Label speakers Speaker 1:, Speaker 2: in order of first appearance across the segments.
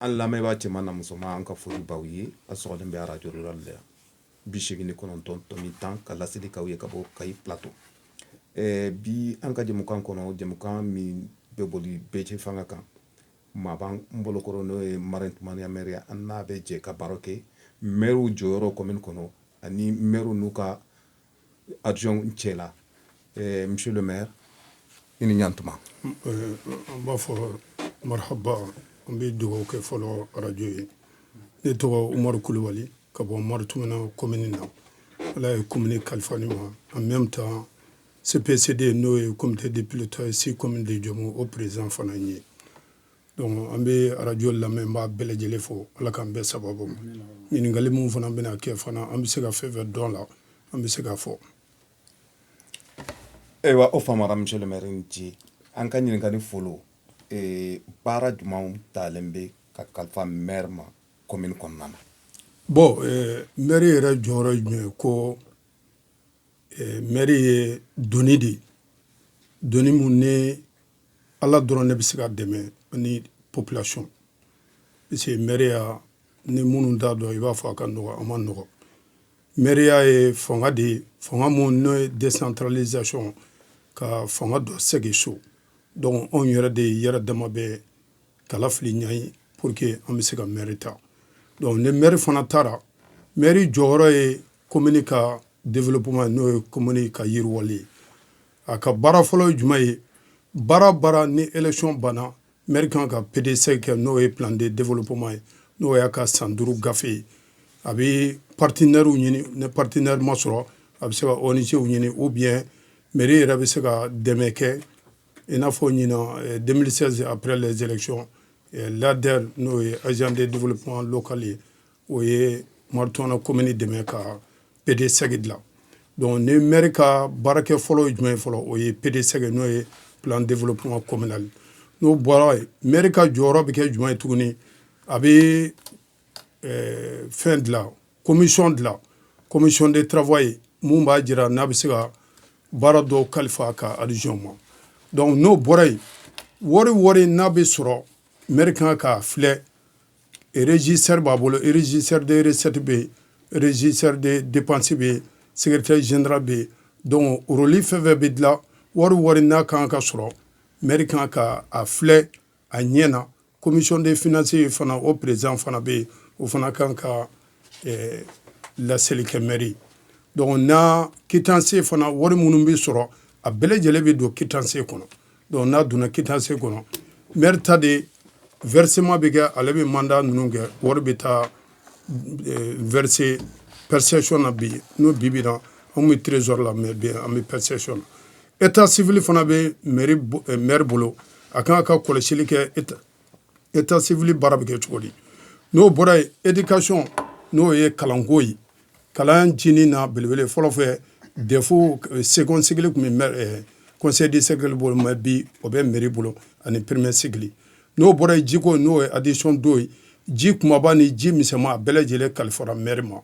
Speaker 1: an lamɛnbaa cɛman na musoman an ka foli baw ye a sɔgɔlen bɛ arajo rural la bi segin kɔnɔntɔn tɔmi tan ka laseli kaw ye ka bɔ kayi plateau bi an ka jɛmukan kɔnɔ jɛmukan min bɛ boli bɛɛci fanga kan maa b'an bolokɔrɔ n'o ye marin tumaniya mɛri an n'a bɛ jɛ ka baro kɛ mɛriw jɔyɔrɔ commune kɔnɔ ani mɛriw n'u ka adjoint cɛ la monsieur le maire i ni ɲantuma
Speaker 2: an b'a fɔ marhaba an bɛ dugawu kɛ fɔlɔ arajo ye ne tɔgɔ umaru kulubali ka bɔ marutumana commune na ala ye commune kalifa ne ma en même temps CPCD n'o ye comité de pilotage 6 communes de Diomu o président fana ye donc an bɛ arajo lamɛn n b'a bɛɛ lajɛlen fɔ ala k'an bɛɛ sababu ma ɲininkali min fana bɛna kɛ fana an bɛ se ka fɛn fɛn dɔn la an bɛ se k'a fɔ.
Speaker 1: Ewa o famara monsieur le maire nci an ka ɲininkali fɔlɔ baara jumɛnw talen bɛ ka kalifa maire ma commune kɔnɔna na.
Speaker 2: Bon maire yɛrɛ jɔyɔrɔ ye jumɛn ko maire ye doni de doni mun ni ala dɔrɔn ne bɛ se ka dɛmɛ ni population parce que maire ya ni minnu t'a dɔn i b'a fɔ a ka nɔgɔ a ma nɔgɔ maire ya ye fanga de ye fanga mun n'o ye décentralisation ka fanga dɔ sɛgi so donc anw yɛrɛ de yɛrɛ dama bɛ kala fili ɲan ye pour que an bɛ se ka maire ta donc ni maire fana taara maire jɔyɔrɔ ye commune ka développement n'o ye commune ka yiriwali ye a ka baara fɔlɔ ye jumɛn ye baara ni élection banna maire kan ka PDC kɛ n'o ye plan de développement ye n'o y'a ka san 5 gafe ye a bɛ partenaire ɲini ni partenaire ma sɔrɔ a bɛ se ka ONG ɲini ou bien mairie yɛrɛ bɛ se ka dɛmɛ kɛ i n'a fɔ ɲina 2016 après les élections l'ADER n'o ye agent de développement local ye o ye Marituna commune dɛmɛ ka PDC dilan donc ni maire ka baarakɛ fɔlɔ ye jumɛn fɔlɔ o ye PDC n'o ye plan développement communal n'o bɔra yen maire ka jɔyɔrɔ bɛ kɛ jumɛn ye tuguni a bɛ fɛn dilan commission dilan commission de travail mun b'a jira n'a bɛ se ka baara dɔw kalifa ka adhésion ma donc n'o bɔra yen wari n'a bɛ sɔrɔ maire kan ka filɛ régisseur b'a bolo régisseur de recette bɛ yen régisseur de dépense bɛ yen secrétaire général bɛ yen donc rôle fɛn fɛn bɛ dilan wari n'a kan ka sɔrɔ maire kan ka a filɛ a ɲɛ na commission des finances fana o président fana bɛ yen o fana kan ka laseli kɛ maire donc n'a quittance fana wari minnu bɛ sɔrɔ a bɛɛ lajɛlen bɛ don quittance kɔnɔ donc n'a donna quittance kɔnɔ maire ta de versement bɛ kɛ ale bɛ mandat ninnu kɛ wari bɛ taa verser perception na bi n'o bibi na an bɛ trésor la mais bi an bɛ perception na état civil fana bɛ maire bolo a kan ka kɔlɔsili kɛ état civil baara bɛ kɛ cogo di n'o bɔra yen éducation n'o ye kalanko ye kalan jinin na belebele fɔlɔ fɛ defo second cycle tun bɛ conseil de cycle bolo mais bi o bɛ mairie bolo ani premier cycle n'o bɔra yen jiko n'o ye addition do ye ji kumaba ni ji misɛnman a bɛɛ lajɛlen kalifara maire ma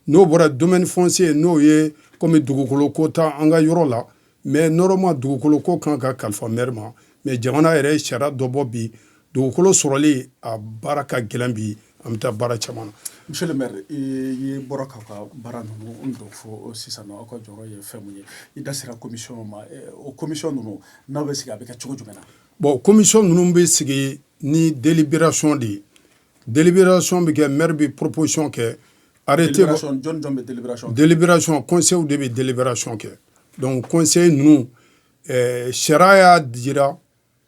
Speaker 2: n'o bɔra domaine foncier n'o ye comme dugukolo ko ta an ka yɔrɔ la mais normalement dugukolo ko kan ka kalifa maire ma mais jamana yɛrɛ ye sariya dɔ bɔ bi dugukolo sɔrɔli a baara ka gɛlɛn bi an bɛ taa baara caman na.
Speaker 3: Monsieur le maire i bɔra k'aw ka baara ninnu dɔ fɔ sisan aw ka jɔyɔrɔ ye fɛn mun ye i da sera commission ma o commission ninnu n'aw bɛ sigi a bɛ kɛ cogo jumɛn na.
Speaker 2: bon commission ninnu bɛ sigi ni délibération de ye délibération bɛ kɛ maire bɛ proposition kɛ arrêté
Speaker 3: jɔn bɛ délibération
Speaker 2: délibération conseil de bɛ délibération kɛ donc conseil ninnu sariya y'a dira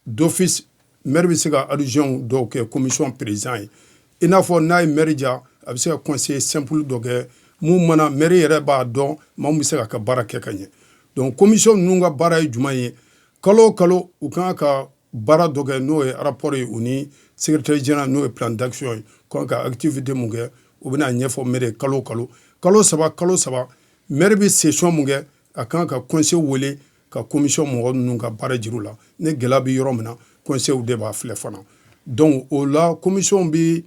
Speaker 2: d'office maire bɛ se ka adhésion dɔw kɛ commission président ye i n'a fɔ n'a ye maire ja a bɛ se ka conseil simple dɔ kɛ mun mana maire yɛrɛ b'a dɔn maa min bɛ se k'a ka baara kɛ ka ɲɛ donc commission ninnu ka baara ye jumɛn ye kalo o kalo u kan ka baara dɔ kɛ n'o ye rapport ye u ni secrétaire général n'o ye plan d'action ye kan ka activité mun kɛ u bɛna ɲɛfɔ maire kalo o kalo saba maire bɛ session mun kɛ a kan ka conseil wele ka commission mɔgɔ ninnu ka baara jir'u la ni gɛlɛya bɛ yɔrɔ min na conseil de b'a filɛ fana donc o la commission bɛ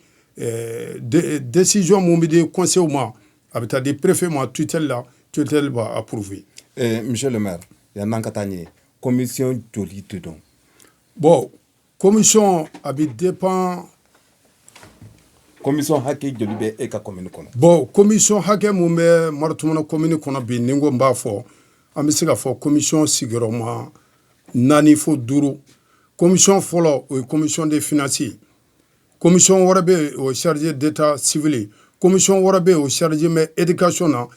Speaker 2: décision mun bɛ di conseil ma a bɛ taa di préfet ma tutelle la tutelle b'a approuver.
Speaker 1: monsieur le maire yan n'an ka taa ɲɛ commission joli de don.
Speaker 2: bon commission a bɛ dépend
Speaker 1: commission hakɛ joli bɛ e ka commune kɔnɔ.
Speaker 2: Bon commission hakɛ mun bɛ Marutumana commune kɔnɔ bi ni n ko n b'a fɔ an bɛ se ka fɔ commission sigiyɔrɔma 4 fo 5. Commission fɔlɔ o ye commission des finances. Commission wɛrɛ bɛ yen o ye chargé d'état civil. Commission wɛrɛ bɛ yen o chargé bɛ éducation na,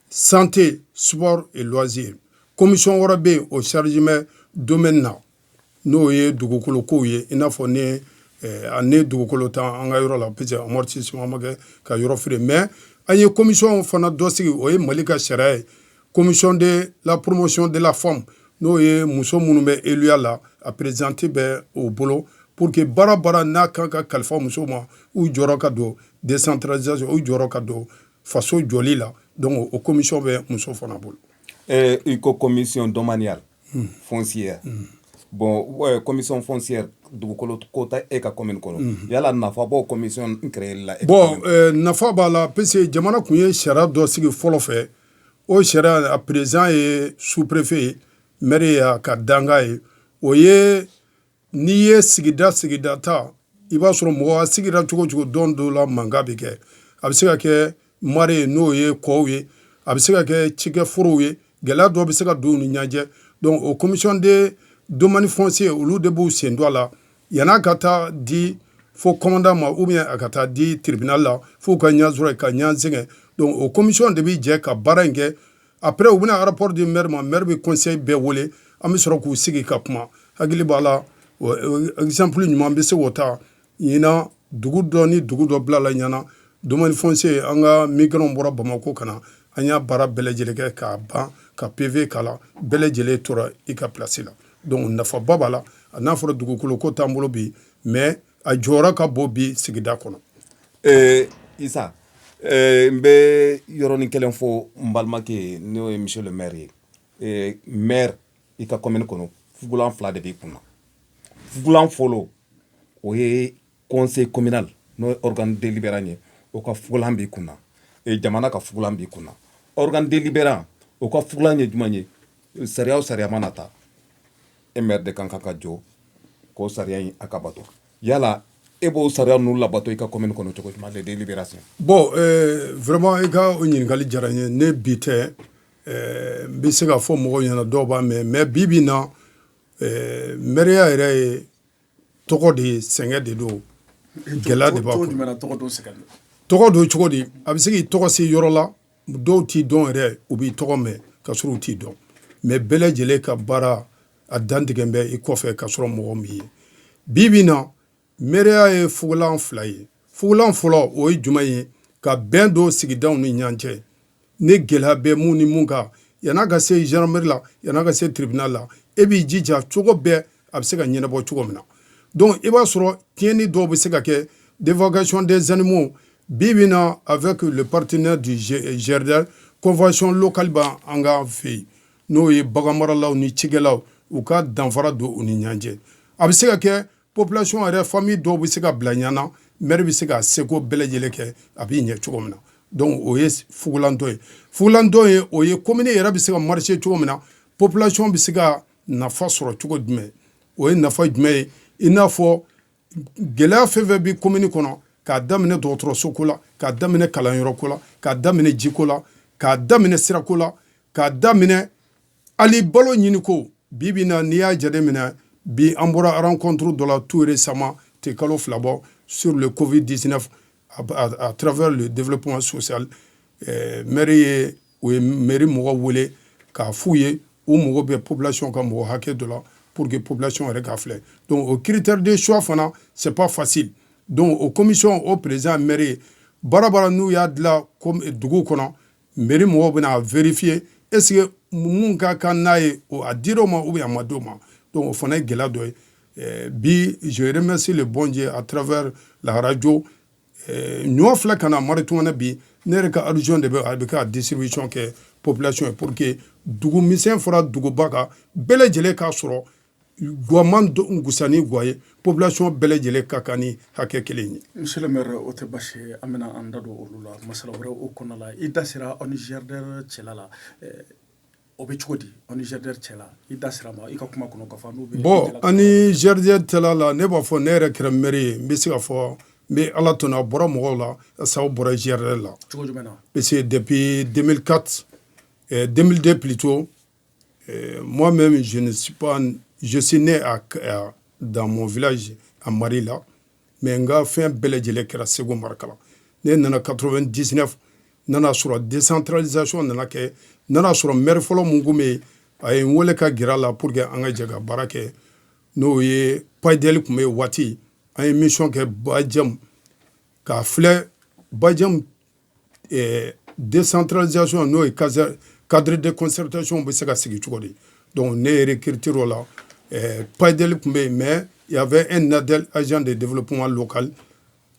Speaker 2: santé, sport et loisirs. Commission wɛrɛ bɛ yen o chargé bɛ domaine na n'o ye dugukolo kow ye i n'a fɔ ne ne dugukolo tan an ka yɔrɔ la parce que amortissement ma kɛ ka yɔrɔ feere mais an ye commission fana dɔ sigi o ye Mali ka sariya ye. Commission de la promotion de la femme n'o ye muso minnu bɛ éluya la a présidente bɛ o bolo pour que baara baara n'a kan ka kalifa muso ma u jɔyɔrɔ ka don décentralisation u jɔyɔrɔ ka don faso jɔli la donc o commission bɛ muso fana bolo.
Speaker 1: I ko commission domaniale foncière. Bon commission foncière dugukolo ko ta e ka commune kɔnɔ yala nafa b'o commission créé la.
Speaker 2: Bon nafa b'a la parce que jamana kun ye sariya dɔ sigi fɔlɔ fɛ o sariya a président ye sous-préfet ye maire y'a ka danga ye o ye n'i ye sigida ta i b'a sɔrɔ mɔgɔ a sigira cogo cogo don dɔ la mankan bɛ kɛ a bɛ se ka kɛ mare ye n'o ye kɔw ye a bɛ se ka kɛ cikɛforow ye gɛlɛya dɔ bɛ se ka don u ni ɲɔgɔn cɛ donc o commission de domaine foncier olu de b'u sen don a la yan'a ka taa di fo commandant ma ou bien a ka taa di tribunal la fo ka ɲɛ sɔrɔ ka ɲɛ sɛgɛn donc o commission de bɛ jɛ ka baara in kɛ après u bɛna rapport di maire ma maire bɛ conseil bɛɛ wele an bɛ sɔrɔ k'u sigi ka kuma hakili b'a la exemple ɲuman bɛ se k'o ta ɲinan dugu dɔ ni dugu dɔ bila la ɲana domaine foncier an ka migrants bɔra Bamako ka na an y'a baara bɛɛ lajɛlen kɛ k'a ban ka PV k'a la bɛɛ lajɛlen tora i ka place la donc nafaba b'a la a n'a fɔra dugukolo ko t'an bolo bi mais a jɔyɔrɔ ka bon bi sigida kɔnɔ.
Speaker 1: Isa n bɛ yɔrɔnin kelen fɔ n balimakɛ n'o ye monsieur le maire ye maire i ka commune kɔnɔ fugulan 2 de b'i kunna fugulan fɔlɔ o ye conseil communal n'o ye organe délibérant ye o ka fugulan b'i kunna jamana ka fugulan b'i kunna organe délibérant o ka fugulan ye jumɛn ye sariya o sariya mana ta e maire de kan ka jɔ k'o sariya in a ka bato yala e b'o sariya ninnu labato i ka commune kɔnɔ cogo jumɛn les délibérations.
Speaker 2: Bon vraiment i ka o ɲininkali diyara n ye ne bi tɛ n bɛ se ka fɔ mɔgɔw ɲɛna dɔw b'a mɛn mais bi bi in na maire yɛrɛ ye tɔgɔ de ye sɛgɛn de don gɛlɛya de b'a kɔnɔ tɔgɔ don cogo di a bɛ se k'i tɔgɔ se yɔrɔ la dɔw t'i dɔn yɛrɛ u b'i tɔgɔ mɛn ka sɔrɔ u t'i dɔn mais bɛɛ lajɛlen ka baara a dantigɛ bɛ i kɔfɛ ka sɔrɔ mɔgɔ min ye bi bi in na maire ye fugulan 2 ye fugulan fɔlɔ o ye jumɛn ye ka bɛn don sigidaw ni ɲɔgɔn cɛ ni gɛlɛya bɛ mun ni mun kan yan'a ka se gendarmerie la yan'a ka se tribunal la e b'i jija cogo bɛɛ a bɛ se ka ɲɛnabɔ cogo min na donc i b'a sɔrɔ tiɲɛni dɔw bɛ se ka kɛ d'évacuation des animaux bi bi in na avec le partenaire du GRDR convention locale b'an ka fɛ yen n'o ye baganmaralaw ni cikɛlaw u ka danfara don u ni ɲɔgɔn cɛ a bɛ se ka kɛ population yɛrɛ famille dɔw bɛ se ka bila ɲana maire bɛ se ka seko bɛɛ lajɛlen kɛ a bɛ ɲɛ cogo min na donc o ye fugulan dɔ ye fugulan dɔ ye o ye commune yɛrɛ bɛ se ka marcher cogo min na population bɛ se ka nafa sɔrɔ cogo jumɛn o ye nafa jumɛn ye i n'a fɔ gɛlɛya fɛn fɛn bɛ commune kɔnɔ k'a daminɛ dɔgɔtɔrɔso ko la k'a daminɛ kalanyɔrɔ ko la k'a daminɛ jiko la k'a daminɛ sirako la k'a daminɛ hali balo ɲini ko bi bi in na n'i y'a jateminɛ bi an bɔra rencontre dɔ la tout récemment tɛ kalo 2 bɔ sur le Covid-19 à travers le développement social maire ye o ye maire mɔgɔ wele k'a f'u ye u mago bɛ population ka mɔgɔ hakɛ dɔ la pour que population yɛrɛ ka filɛ donc au critère de choix fana c'est pas facile donc au commission au président maire ye baara baara n'u y'a dilan dugu kɔnɔ maire mɔgɔw bɛna vérifier est-ce que mun ka kan n'a ye a dir'o ma ou bien a ma d'o ma donc o fana ye gɛlɛya dɔ ye bi je remercie le bon Dieu à travers la radio ɲɔ filɛ ka na Marituna bi ne yɛrɛ ka adhésion de bɛ a bɛ ka distribution kɛ population ye pour que dugu misɛn fara duguba kan bɛɛ lajɛlen k'a sɔrɔ guwaman gusani guwa ye population bɛɛ lajɛlen ka kan ni hakɛ kelen ye.
Speaker 3: Monsieur le maire o tɛ basi ye an bɛna an da don olu la masala wɛrɛ o kɔnɔ la i da sera ONGRDR cɛla la o bɛ cogo di ONGRDR cɛla i da sera ma i ka kuma kɔnɔ ka fɔ n'u bɛ.
Speaker 2: Bon ONGRDR cɛla la ne b'a fɔ ne yɛrɛ kɛra maire ye n bɛ se ka fɔ mais ala tona bɔra mɔgɔw la ça bɔra GRDR la parce que depuis 2004 2002 plutôt moi-même je suis né dans mon village à Marila mais nga fɛn bɛɛ lajɛlen kɛra Segu Marakala ne nana 99 nana sɔrɔ décentralisation nana kɛ nana sɔrɔ maire fɔlɔ mun kun bɛ a ye n wele ka gɛrɛ a la pour que an ka jɛ ka baara kɛ n'o ye PAIDEL kun bɛ yen waati an ye mission kɛ Bajam k'a filɛ Bajam décentralisation n'o ye cadre de concertation bɛ se ka sigi cogo di donc ne ye recruté o la PAIDEL kun bɛ yen mais il y avait un ADEL, agent de développement local,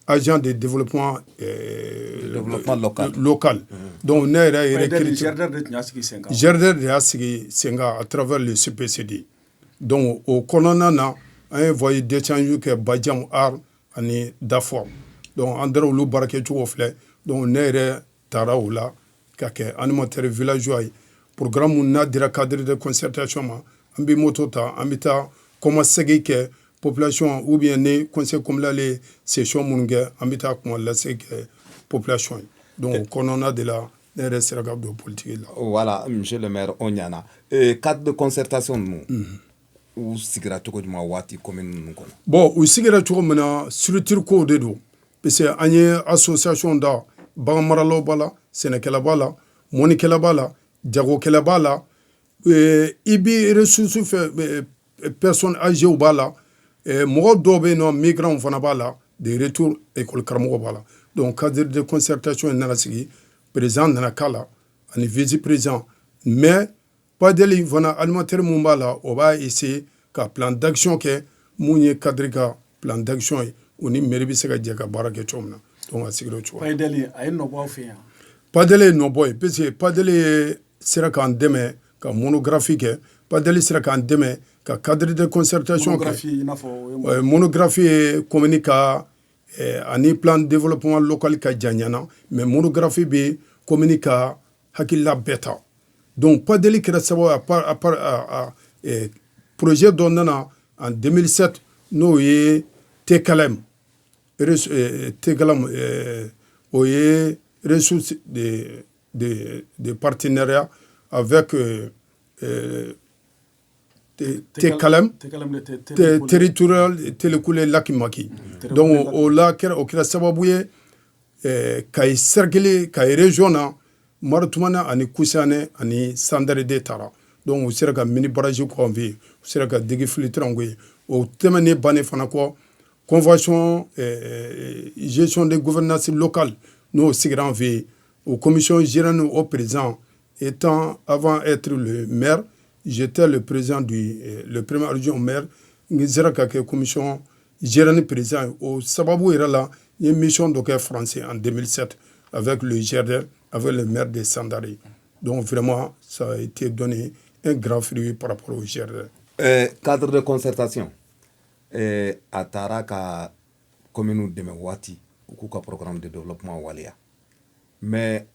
Speaker 2: agent de développement local. Donc, nous avons recruté Senga à travers le CPCD. Donc, au Kononana, on a envoyé des changements que Bajam Ar et Dafor. Donc, André Oulou Barake Chouofle, donc, nous avons Taraoula, qui est animateur villageois. Programme où nous avons cadre de concertation, on a motota, on a commencé à population ou bien ne conseil comme là les sessions munge amita kuma la population donc on a de la responsabilité de politique là
Speaker 1: voilà monsieur le maire Onyana cadre de concertation nous ou sigira to ko ma wati commune nous kono
Speaker 2: bon ou sigira to mena structure ko de do parce que anye association da bamaralo bala senekela bala monikela bala jago kela bala ibi ressources fait personnes âgées ou bala mɔgɔ dɔw bɛ yen nɔ migrants fana b'a la de retour école karamɔgɔ b'a la donc cadre de concertation nana sigi président nana k'a la ani vice président mais PAIDEL fana animateur mun b'a la o b'a essayer ka plan d'action kɛ mun ye cadre ka plan d'action ye o ni mairie bɛ se ka jɛ ka baara kɛ cogo min na donc a sigira o cogo la.
Speaker 3: PAIDEL a ye nɔ bɔ aw fɛ yan.
Speaker 2: PAIDEL ye nɔ bɔ ye parce que PAIDEL sera k'an dɛmɛ ka monographie kɛ PAIDEL sera k'an dɛmɛ ka cadre de concertation kɛ monographie ye commune ka ani plan de développement local ka janyana mais monographie bɛ commune ka hakilila bɛɛ ta donc PAIDEL kɛra sababu à part projet dɔ nana en 2007 n'o ye TKLM o ye ressources de partenariat avec TKLM territorial télécoulé Lakimaki donc o la kɛra sababu ye kay cercle kay région na Marutumana ani Kusane ani Sandare de Tara donc o sera ka mini barrage ko en vie o sera ka digi filtre ngwe o temene bane fana ko convention gestion de gouvernance locale nous sigira en vie au commission gérante au président étant avant être le maire j'étais le président le premier adjoint au maire ngizera ka ke commission gérante président au sababu era la une mission de français en 2007 avec le GRDR avec le maire de Sandari donc vraiment ça a été donné un grand fruit par rapport au GRDR
Speaker 1: cadre de concertation atara ka commune de Mewati ou ka programme de développement walia mais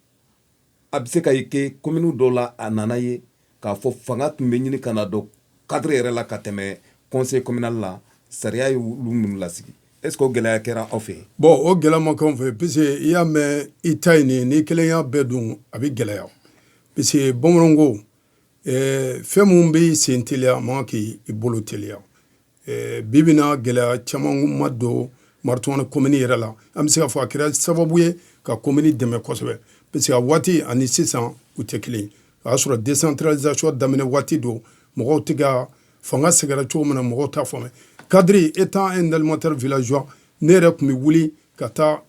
Speaker 1: abse ka ike commune do la ananaye k'a fɔ fanga tun bɛ ɲini ka na dɔ cadre yɛrɛ la ka tɛmɛ conseil communal la sariya ye olu minnu lasigi est-ce que o gɛlɛya kɛra aw fɛ
Speaker 2: bon o gɛlɛya ma k'anw fɛ parce que i y'a mɛn i ta ye nin ni kelen y'a bɛɛ dun a bɛ gɛlɛya parce que bamananw ko fɛn mun bɛ sen teliya man k'i bolo teliya bi bi na gɛlɛya caman ma don Marutumana commune yɛrɛ la an bɛ se ka fɔ a kɛra sababu ye ka commune dɛmɛ kosɛbɛ parce que a waati ani sisan u tɛ kelen ye o y'a sɔrɔ décentralisation daminɛ waati don mɔgɔw tɛ ka fanga sɛgɛrɛ cogo min na mɔgɔw t'a faamu cadre étant un animateur villageois ne yɛrɛ tun bɛ wuli ka taa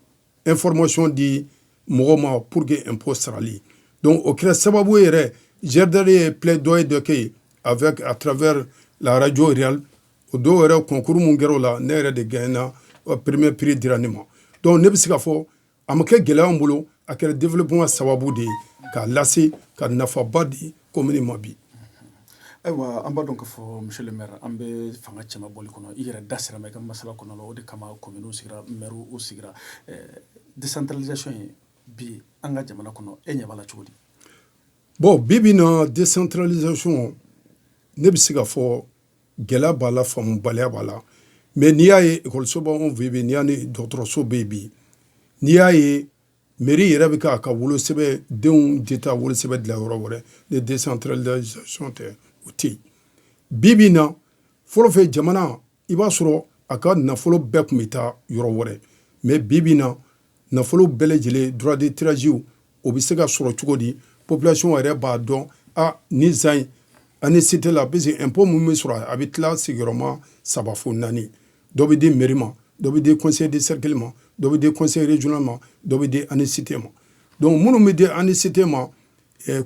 Speaker 2: information di mɔgɔw ma pour que impôt sarali donc o kɛra sababu yɛrɛ GRDR ye plaidoyer dɔ kɛ avec à travers la radio rurale o dɔw yɛrɛ concours mun kɛra o la ne yɛrɛ de gagnera premier prix dira ne ma donc ne bɛ se ka fɔ a ma kɛ gɛlɛya an bolo a kɛra développement sababu de ye k'a lase ka nafaba di commune ma bi
Speaker 3: ayiwa an b'a dɔn k'a fɔ monsieur le maire an bɛ fanga cɛma bɔli kɔnɔ i yɛrɛ da sera ma i ka masala kɔnɔ o de kama commune sigira maire u sigira décentralisation ye bi an ka jamana kɔnɔ e ɲɛ b'a la cogo di
Speaker 2: bon bi bi na décentralisation ne bɛ se ka fɔ gɛlɛya b'a la faamubaliya b'a la mais n'i y'a ye ekɔliso b'anw fɛ yen n'i y'a ni dɔgɔtɔrɔso bɛ yen bi n'i y'a ye mairie yɛrɛ bɛ k'a ka wolosɛbɛn denw tɛ taa wolosɛbɛn dilan yɔrɔ wɛrɛ ni décentralisation tɛ o tɛ yen bi bi in na fɔlɔ fɛ jamana i b'a sɔrɔ a ka nafolo bɛɛ tun bɛ taa yɔrɔ wɛrɛ mais bi bi in na nafolo bɛɛ lajɛlen droit de tirage o bɛ se ka sɔrɔ cogo di population yɛrɛ b'a dɔn ni zan in ani cité la parce que impôt mun bɛ sɔrɔ a bɛ tila sigiyɔrɔma 3 fo 4 dɔ bɛ di mairie ma dɔ bɛ di conseil de cercle ma dɔ bɛ di conseil régional ma dɔ bɛ di ani cité ma donc minnu bɛ di ani cité ma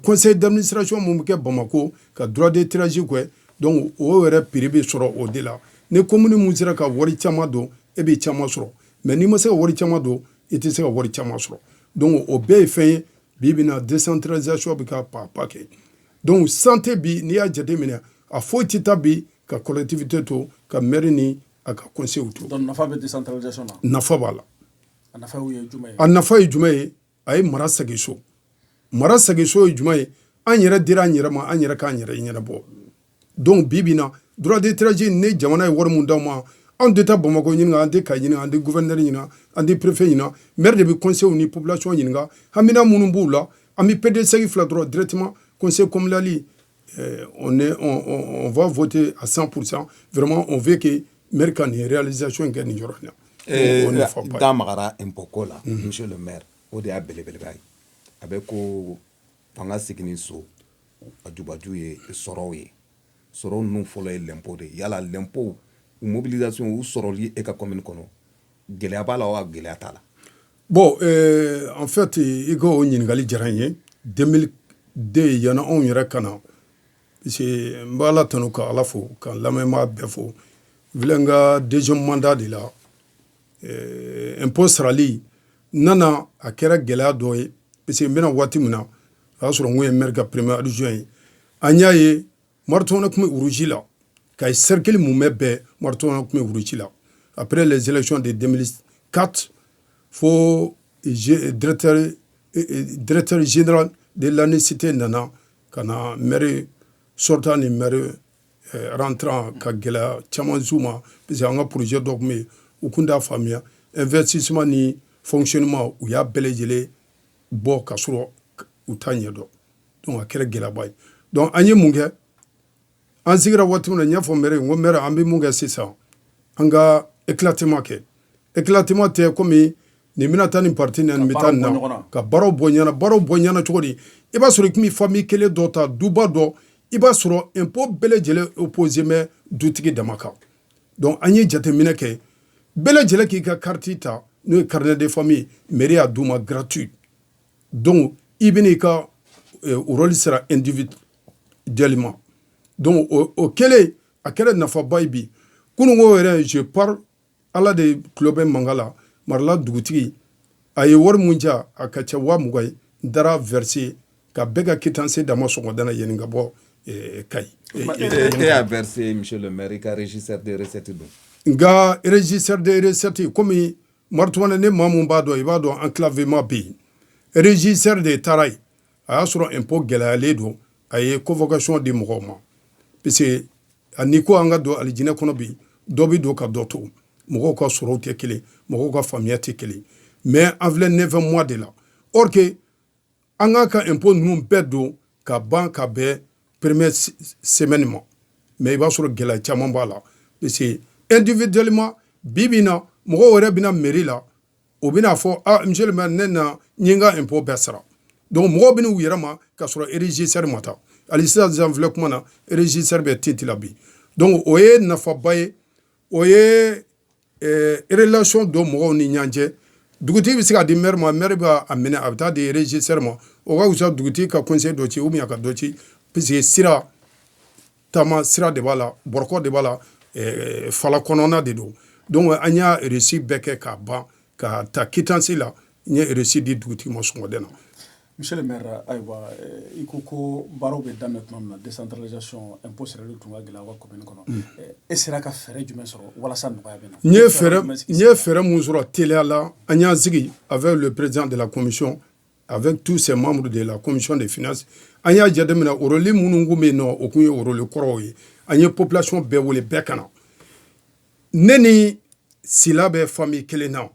Speaker 2: conseil d'administration mun bɛ kɛ Bamako ka droit de tirage kɛ donc o yɛrɛ prix bɛ sɔrɔ o de la ni commune mun sera ka wari caman don e bɛ caman sɔrɔ mais n'i ma se ka wari caman don i tɛ se ka wari caman sɔrɔ donc o bɛɛ ye fɛn ye bi bi in na décentralisation bɛ ka pa kɛ donc santé bi n'i y'a jateminɛ a foyi tɛ taa bi ka collectivité to ka maire ni a ka conseil to.
Speaker 3: donc nafa bɛ décentralisation na.
Speaker 2: nafa b'a la.
Speaker 3: a nafa ye jumɛn ye.
Speaker 2: a nafa ye jumɛn ye a ye mara segin so mara segin so ye jumɛn ye an yɛrɛ dira an yɛrɛ ma an yɛrɛ k'an yɛrɛ ɲɛnabɔ donc bi bi in na droit de tirage ni jamana ye wari mun d'aw ma an tɛ taa Bamako ɲininka an tɛ Kayi ɲininka an tɛ gouverneur ɲininka an tɛ préfet ɲininka maire de bɛ conseil ni population ɲininka hamina minnu b'u la an bɛ PDC fila dɔrɔn directement conseil communal on va voter à 100%. Vraiment, on veut que maire kan ni réalisation kɛ nin yɔrɔ in na.
Speaker 1: Da magara impôt ko la monsieur le maire o de y'a belebeleba ye a bɛ ko fanga sigini so a jubaju ye sɔrɔw ye sɔrɔ ninnu fɔlɔ ye l'impôt de yala l'impôt u mobilisation u sɔrɔli e ka commune kɔnɔ gɛlɛya b'a la wa gɛlɛya t'a la.
Speaker 2: Bon en fait i ka o ɲininkali diyara n ye 2002 yana anw yɛrɛ ka na parce que n bɛ ala tanu ka ala fo ka lamɛnbaga bɛɛ fo vile n ka deuxième mandat de la impôt sarali nana a kɛra gɛlɛya dɔ ye parce que n bɛna waati min na o y'a sɔrɔ n kun ye maire ka premier adjoint ye an y'a ye maritɔnɛ tun bɛ urusi la ka ye cercle mun bɛ bɛɛ maritɔnɛ tun bɛ urusi la après les élections de 2004 fo directeur général de l'anicité nana ka na maire sortant ni maire rentrant ka gɛlɛya caman s'u ma parce que an ka projet dɔ tun bɛ yen u kun t'a faamuya investissement ni fonctionnement u y'a bɛɛ lajɛlen bɔ ka sɔrɔ u t'a ɲɛdɔn donc a kɛra gɛlɛyaba ye donc an ye mun kɛ an sigira waati min na n y'a fɔ maire ye n ko maire an bɛ mun kɛ sisan an ka éclatement kɛ éclatement tɛ komi nin bɛna taa nin parti nin bɛ taa nin na ka baaraw bɔ ɲɛna cogo di i b'a sɔrɔ i tun bɛ famille kelen dɔ ta duba dɔ i b'a sɔrɔ impôt bɛɛ lajɛlen opposé mɛ dutigi dama kan donc an ye jateminɛ kɛ bɛɛ lajɛlen k'i ka carte ta n'o ye carnet de famille mairie y'a d'u ma gratuit donc i bɛna i ka rôle sera individuellement donc o kɛlen a kɛra nafaba ye bi kununko yɛrɛ je parle ala de tulo bɛ mankan la marala dugutigi a ye wari mun ja a ka ca 20,000 ye n taara verser ka bɛɛ ka quittance dama sɔgɔdana yen ka bɔ Kayi.
Speaker 1: E y'a versé monsieur le maire i ka registre de recette don.
Speaker 2: Nka registre de recette komi maritɔnɛ ne maa mun b'a dɔn i b'a dɔn enclavement bɛ yen registre de taara yen a y'a sɔrɔ impôt gɛlɛyalen don a ye convocation di mɔgɔw ma parce que n'i ko an ka don alijinɛ kɔnɔ bi dɔ bɛ don ka dɔ to mɔgɔw ka sɔrɔw tɛ kelen mɔgɔw ka faamuya tɛ kelen mais an filɛ 9 mois de la or que an k'a ka impôt ninnu bɛɛ don ka ban ka bɛn première semaine ma mais i b'a sɔrɔ gɛlɛya caman b'a la parce que individuellement bi bi na mɔgɔw yɛrɛ bɛna mairie la o bɛna fɔ monsieur le maire ne na n ye n ka impôt bɛɛ sara donc mɔgɔw bɛna u yɛrɛ ma ka sɔrɔ registre ma ta hali sisan filɛ kuma na registre bɛ tenti la bi donc o ye nafaba ye o ye relation dɔ mɔgɔw ni ɲɔgɔn cɛ dugutigi bɛ se ka di maire ma maire b'a minɛ a bɛ taa di registre ma o ka wusa dugutigi ka conseil dɔ ci ou bien a ka dɔ ci puisque sira taama sira de b'a la bɔrɔkɔ de b'a la fala kɔnɔna de don donc an y'a reçu bɛɛ kɛ k'a ban ka ta quittance la n ye reçu di dugutigi ma sɔngɔden na.
Speaker 3: monsieur le maire ayiwa i ko baaraw bɛ daminɛ tuma min na décentralisation impôt sirali tun ka gɛlɛn aw ka commune kɔnɔ e sera ka fɛɛrɛ jumɛn sɔrɔ walasa nɔgɔya bɛ na.
Speaker 2: n ye fɛɛrɛ mun sɔrɔ teliya la an y'an sigi avec le président de la commission avec tous ses membres de la commission des finances an y'a jateminɛ o rôle minnu kun bɛ yen nɔ o kun ye o rôle kɔrɔw ye an ye population bɛɛ wele bɛɛ ka na ne ni sila bɛ famille kelen na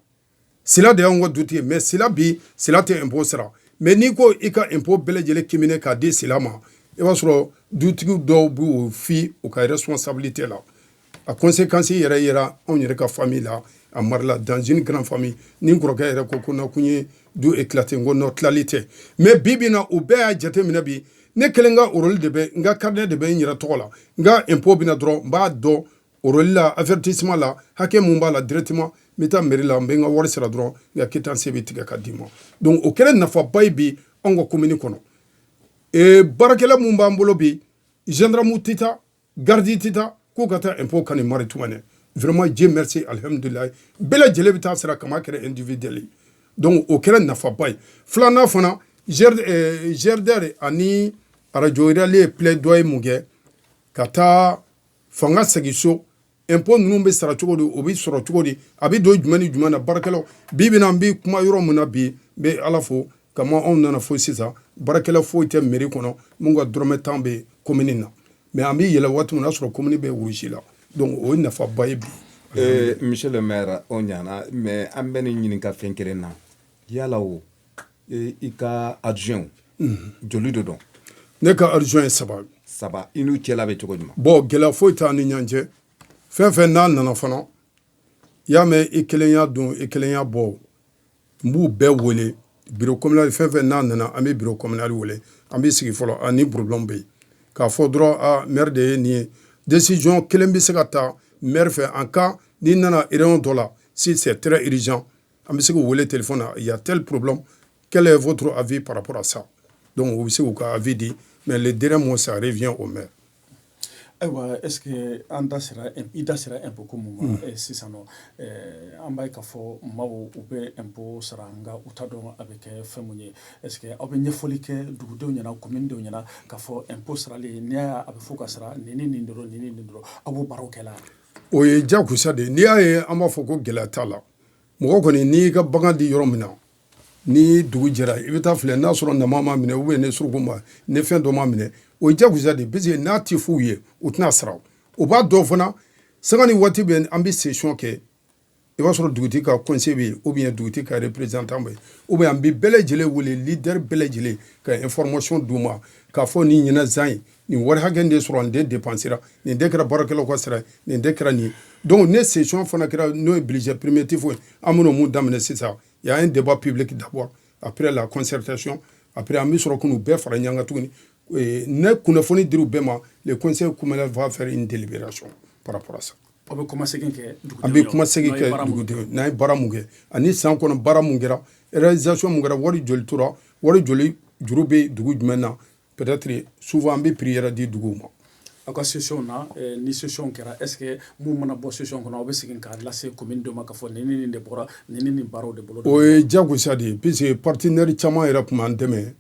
Speaker 2: sila de y'anw ka dutigi mais sila bi sila tɛ impôt sara mais n'i ko i ka impôt bɛɛ lajɛlen kimine k'a di sila ma i b'a sɔrɔ dutigi dɔw b'u fi u ka responsabilité la a conséquence yɛrɛ yera anw yɛrɛ ka famille la a marala dans une grande famille ni n kɔrɔkɛ yɛrɛ ko na kun ye du éclaté n ko nɔ tilali tɛ mais bi bi na u bɛɛ y'a jate minɛ bi ne kelen ka rôle de bɛ n ka carnet de bɛ n yɛrɛ tɔgɔ la n ka impôt bɛna dɔrɔn n b'a dɔn o rôle la avertissement la hakɛ mun b'a la directement n bɛ taa mairie la n bɛ n ka wari sara dɔrɔn n ka quittance bɛ tigɛ ka d'i ma donc o kɛra nafaba ye bi anw ka commune kɔnɔ baarakɛla mun b'an bolo bi gendarme tɛ taa garde tɛ taa k'u ka taa impôt ka nin mari tuma dɛ vraiment Dieu merci alhamdulilayi bɛɛ lajɛlen bɛ taa sara kama kɛra individuel ye donc o kɛra nafaba ye filanan fana GRDR ani radio yirali ye plaidoyer mun kɛ ka taa fanga segin so impôt ninnu bɛ sara cogo di o bɛ sɔrɔ cogo di a bɛ don jumɛn ni jumɛn na baarakɛlaw bi bi na n bɛ kuma yɔrɔ min na bi n bɛ ala fo kama anw nana fo sisan baarakɛla foyi tɛ mairie kɔnɔ mun ka dɔrɔmɛ 10 bɛ commune na mais an bɛ yɛlɛ waati min na sɔrɔ commune bɛ wurusi la donc o ye nafaba ye bi.
Speaker 1: monsieur le maire o ɲana mais an bɛ nin ɲininka fɛn kelen na yala o i ka adjoint joli de dɔn.
Speaker 2: ne ka adjoint ye saba
Speaker 1: i n'u cɛla bɛ cogo jumɛn.
Speaker 2: bon gɛlɛya foyi t'an ni ɲɔgɔn cɛ fɛn fɛn n'a nana fana i y'a mɛn i kelen y'a dɔn i kelen y'a bɔ n b'u bɛɛ wele bureau communal fɛn fɛn n'a nana an bɛ bureau communal wele an bɛ sigi fɔlɔ ani problème bɛ yen k'a fɔ dɔrɔn maire de ye nin ye décision kelen bɛ se ka ta maire fɛ en cas n'i nana réunion dɔ la si c'est très urgent an bɛ se k'u wele téléphone na il y a tel problème quel est votre avis par rapport à ça donc u bɛ se k'u ka avis di mais le dernier mot ça revient au maire.
Speaker 3: ayiwa est ce que an da sera i da sera impôt ko mun ma sisan nɔ an b'a ye k'a fɔ maaw u bɛ impôt sara nka u t'a dɔn a bɛ kɛ fɛn mun ye est ce que aw bɛ ɲɛfɔli kɛ dugudenw ɲɛna commune denw ɲɛna k'a fɔ impôt sarali n'i y'a a bɛ fɔ ka sara nin ni nin dɔrɔn nin ni nin dɔrɔn aw b'o baaraw kɛ la.
Speaker 2: o ye diyagosa de ye n'i y'a ye an b'a fɔ ko gɛlɛya t'a la mɔgɔ kɔni n'i ka bagan di yɔrɔ min na ni dugu jɛra i bɛ taa filɛ n'a sɔrɔ nama ma minɛ ou bien ne suruku ma ne fɛn dɔ ma minɛ o ye diyagosa de ye parce que n'a tɛ f'u ye u tɛna sara o b'a dɔn fana sanga ni waati bɛ an bɛ session kɛ i b'a sɔrɔ dugutigi ka conseil bɛ yen ou bien dugutigi ka représentant bɛ yen ou bien an bɛ bɛɛ lajɛlen wele leader bɛɛ lajɛlen ka information d'u ma k'a fɔ nin ɲɛna zan ye nin wari hakɛ de sɔrɔ nin de dépensera nin de kɛra baarakɛlaw ka sara nin de kɛra nin ye donc ne session fana kɛra n'o ye budget primitif ye an bɛna mun daminɛ sisan il y a un débat public d'abord après la concertation après an bɛ sɔrɔ k'u bɛɛ fara ɲɔgɔn kan tuguni ne kunnafoni dir'u bɛɛ ma le conseil communal va faire une délibération par rapport à ça.
Speaker 3: aw bɛ kuma segin kɛ dugudenw
Speaker 2: an bɛ kuma segin kɛ dugudenw n'an ye baara mun kɛ ani san kɔnɔ baara mun kɛra réalisation mun kɛra wari joli tora wari joli juru bɛ dugu jumɛn na peut-être souvent an bɛ prix yɛrɛ di duguw ma.
Speaker 3: aw ka session na ni session kɛra est ce que mun mana bɔ session kɔnɔ aw bɛ segin k'a lase commune dɔ ma k'a fɔ nin ni nin de bɔra nin ni nin baaraw de bolo.
Speaker 2: o ye diyagosa de ye puisque partenaire caman yɛrɛ tun b'an dɛmɛ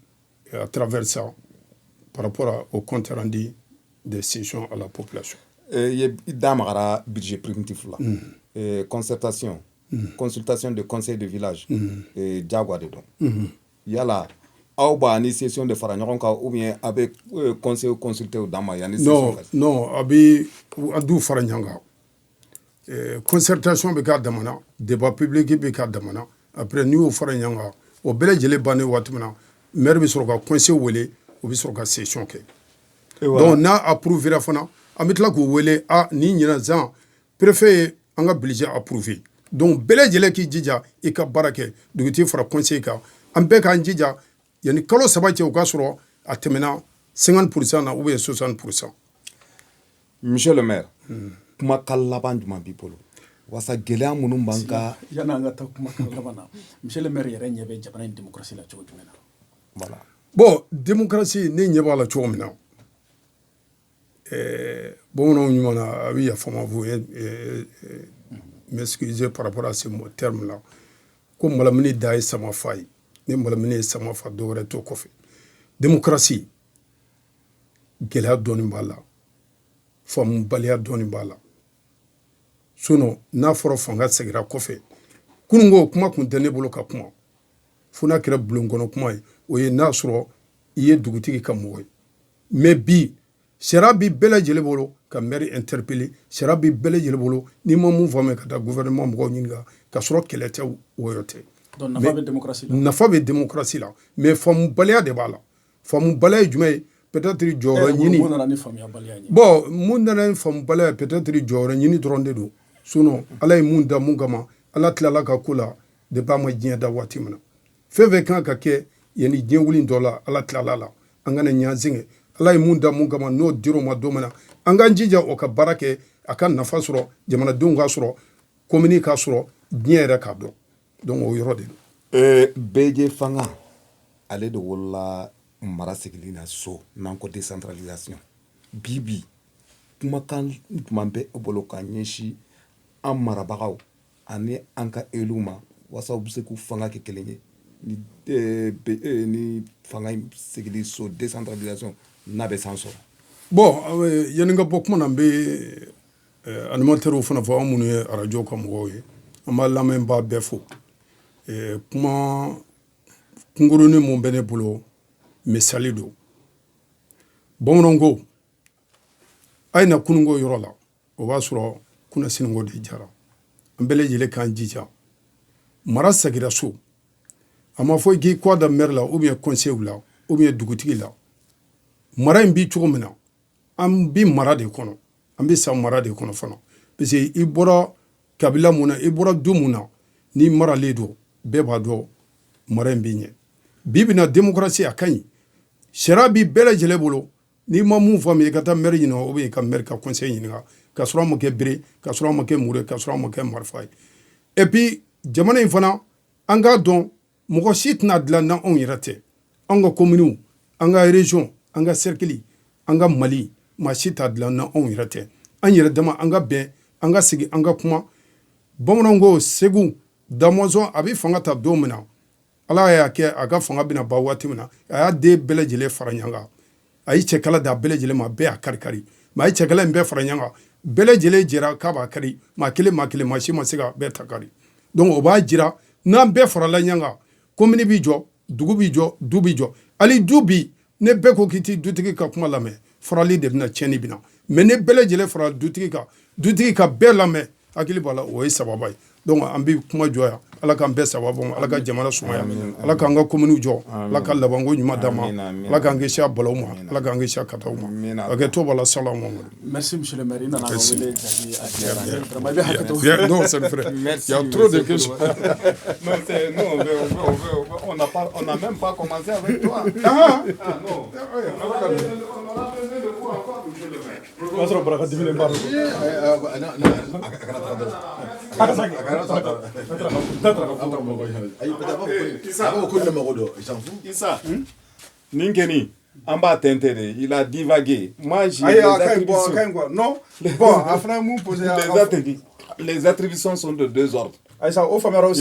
Speaker 2: à travers ça par rapport au compte rendu des sessions à la population.
Speaker 1: i da magara budget primitif la concertation consultation de conseil de village diyagoya de dɔn yala aw b'a ni session de fara ɲɔgɔn kan ou bien a bɛ conseil consulté o d'an ma yanni session.
Speaker 2: non a bɛ a du fara ɲɔgɔn kan concertation bɛ k'a dama na débat public bɛ k'a dama na après n'i y'o fara ɲɔgɔn kan o bɛɛ lajɛlen bannen waati min na maire bɛ sɔrɔ ka conseil wele o bɛ sɔrɔ ka session kɛ donc n'a approuvé fana an bɛ tila k'u wele nin ɲinan zan préfet ye an ka budget approuvé donc bɛɛ lajɛlen k'i jija i ka baara kɛ dugutigi fara conseil kan an bɛɛ k'an jija yanni kalo 3 cɛ o k'a sɔrɔ a tɛmɛna 50% na ou bien 60%.
Speaker 1: monsieur le maire kumakan laban jumɛn b'i bolo wasa gɛlɛya minnu b'an ka.
Speaker 3: yanni an ka taa kumakan laban na monsieur le maire yɛrɛ ɲɛ bɛ jamana in démocratie la cogo jumɛn na.
Speaker 1: voilà.
Speaker 2: bon démocratie ne ɲɛ b'a la cogo min na bamananw ɲuman na a bɛ yafa n ma vous m'excuser par rapport à ce terme là ko malamini da ye sama fa ye ni malamini ye sama fa dɔwɛrɛ t'o kɔfɛ démocratie gɛlɛya dɔɔnin b'a la faamubaliya dɔɔnin b'a la sinon n'a fɔra fanga seginna kɔfɛ kununko kuma tun tɛ ne bolo ka kuma fo n'a kɛra bulonkɔnɔ kuma ye o ye n'a sɔrɔ i ye dugutigi ka mɔgɔ ye mais bi sariya b'i bɛɛ lajɛlen bolo ka maire interpeller sera bi bɛɛ lajɛlen bolo n'i ma mun faamuya ka taa gouvernement mɔgɔw ɲininka ka sɔrɔ kɛlɛ tɛ wɔyɔ tɛ.
Speaker 3: donc nafa bɛ démocratie la.
Speaker 2: nafa bɛ démocratie la mais faamubaliya de b'a la faamubaliya ye jumɛn ye peut-être jɔyɔrɔ ɲini.
Speaker 3: mun nana ni faamuyabaliya ye.
Speaker 2: bon mun nana ni faamubaliya ye peut-être jɔyɔrɔ ɲini dɔrɔn de don sinon ala ye mun da mun kama ala tilala ka ko la depuis a ma diɲɛ da waati min na fɛn fɛn kan ka kɛ yanni diɲɛ wuli dɔ la ala tilala la an kana ɲan sɛgɛn ala ye mun da mun kama n'o dir'o ma don min na an k'an jija o ka baara kɛ a ka nafa sɔrɔ jamanadenw ka sɔrɔ commune ka sɔrɔ diɲɛ yɛrɛ k'a dɔn donc o yɔrɔ de don.
Speaker 1: bɛɛjɛ fanga ale de wolola mara sigili na so n'an ko décentralisation bi kumakan jumɛn bɛ e bolo ka ɲɛsin an marabagaw ani an ka élu ma walasa u bɛ se k'u fanga kɛ kelen ye ni fanga sigili so décentralisation n'a bɛ san sɔrɔ.
Speaker 2: bon yanni ka bɔ kuma na n bɛ animateurs fana fɔ an minnu ye radio ka mɔgɔw ye an b'a lamɛnbaa bɛɛ fo kuma kunkurunin mun bɛ ne bolo misali don bamananw ko a ye na kununko yɔrɔ la o b'a sɔrɔ kunna siniko de jara an bɛɛ lajɛlen k'an jija mara segira so a ma fɔ i k'i kɔ da maire la ou bien conseil la ou bien dugutigi la mara in bi cogo min na an bi mara de kɔnɔ an bi sa mara de kɔnɔ fana parce que i bɔra kabila mun na i bɔra du mun na n'i maralen don bɛɛ b'a dɔn mara in bi ɲɛ bi bina démocratie a ka ɲi sariya bi bɛɛ lajɛlen bolo n'i ma mun faamuya i ka taa maire ɲininka ou bien i ka maire ka conseil ɲininka ka sɔrɔ a ma kɛ bere ka sɔrɔ a ma kɛ mure ka sɔrɔ a ma kɛ marifa ye et puis jamana in fana an k'a dɔn mɔgɔ si tɛna dilan na anw yɛrɛ tɛ an ka commune an ka région an ka cercle an ka mali maa si t'a dilan na anw yɛrɛ tɛ an yɛrɛ dama an ka bɛn an ka sigi an ka kuma bamananw ko segu damɔzɔn a bɛ fanga ta don min na ala y'a kɛ a ka fanga bɛna ban waati min na a y'a den bɛɛ lajɛlen fara ɲɔgɔn kan a ye cɛkala da bɛɛ lajɛlen ma bɛɛ y'a kari-kari mais a ye cɛkala in bɛɛ fara ɲɔgɔn kan bɛɛ lajɛlen jɛra k'a b'a kari maa kelen maa si ma se ka bɛɛ ta kari donc o b'a jira n'an bɛɛ farala ɲɔgɔn kan commune bi jɔ dugu bi jɔ du bi jɔ hali du bi ne bɛɛ ko k'i ti dutigi ka kuma lamɛn farali de bɛna tiɲɛni bɛna mais ne bɛɛ lajɛlen fara dutigi ka bɛɛ lamɛn hakili b'a la o ye sababa ye donc an bɛ kuma jɔ yan ala k'an bɛɛ sababu ma ala ka jamana sumaya ala k'an ka commune jɔ ala ka labanko ɲuman d'an ma ala k'an kisi a balaw ma ala k'an kisi a kataw ma a kɛ to b'a la salamu alaikum.
Speaker 3: merci monsieur le maire i nana an ka wele jaabi a diyara n ye vraiment i bɛ hakɛto fɔ.
Speaker 2: non c'est vrai il y a trop de questions.
Speaker 1: On n'a même pas commencé avec toi.
Speaker 2: Ah
Speaker 1: non.
Speaker 2: o y'a sɔrɔ baraka diminen b'a
Speaker 1: Issa, Ninkeni, en bas t'intérêt, il a divagué. Moi, j'ai
Speaker 4: non, bon, après, les
Speaker 1: attributions sont de deux ordres.